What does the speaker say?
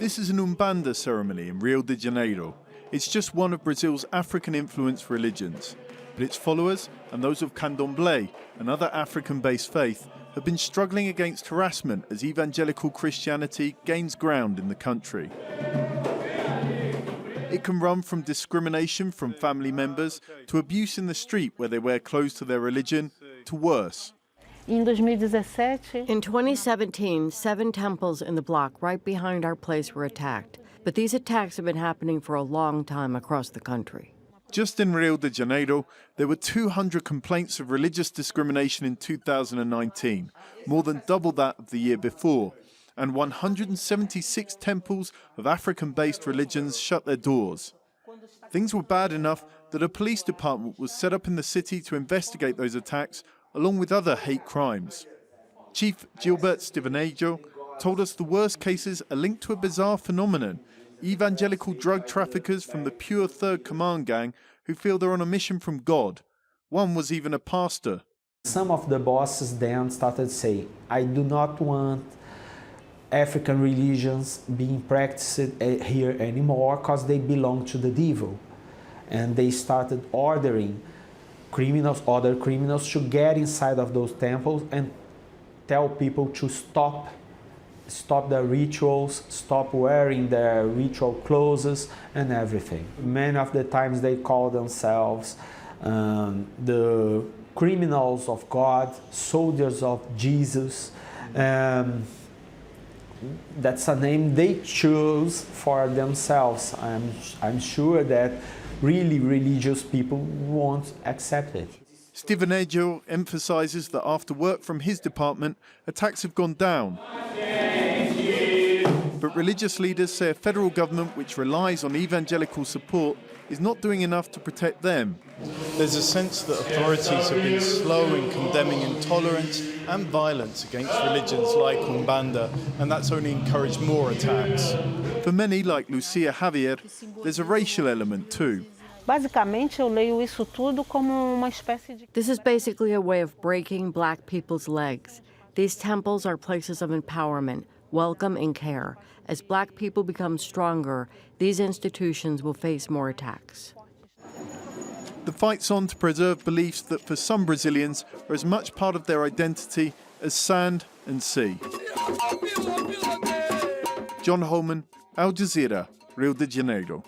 This is an Umbanda ceremony in Rio de Janeiro. It's just one of Brazil's African-influenced religions. But its followers, and those of CANDOMBLE, another African-based faith, have been struggling against harassment as evangelical Christianity gains ground in the country. It can run from discrimination from family members to abuse in the street where they wear clothes to their religion, to worse. In 2017, 7 temples in the block right behind our place were attacked. But these attacks have been happening for a long time across the country. Just in Rio de Janeiro, there were 200 complaints of religious discrimination in 2019, more than double that of the year before. And 176 temples of African-based religions shut their doors. Things were bad enough that a police department was set up in the city to investigate those attacks, along with other hate crimes. Chief GILBERT STIVANELLO told us the worst cases are linked to a bizarre phenomenon: evangelical drug traffickers from the pure Third Command gang who feel they're on a mission from God. One was even a pastor. Some of the bosses then started saying, I do not want African religions being practiced here anymore because they belong to the devil. And they started ordering other criminals to get inside of those temples and tell people to stop their rituals, stop wearing their ritual clothes and everything. Many of the times they call themselves the criminals of God, soldiers of Jesus. That's a name they choose for themselves. I'm sure that really religious people won't accept it. Stivanello emphasizes that after work from his department, attacks have gone down. But religious leaders say a federal government which relies on evangelical support is not doing enough to protect them. There's a sense that authorities have been slow in condemning intolerance and violence against religions like Umbanda, and that's only encouraged more attacks. For many, like LUCIA XAVIER, there's a racial element too. This is basically a way of breaking black people's legs. These temples are places of empowerment, welcome and care. As black people become stronger, these institutions will face more attacks. The fight's on to preserve beliefs that for some Brazilians are as much part of their identity as sand and sea. John Holman, Jazeera, Rio de Janeiro.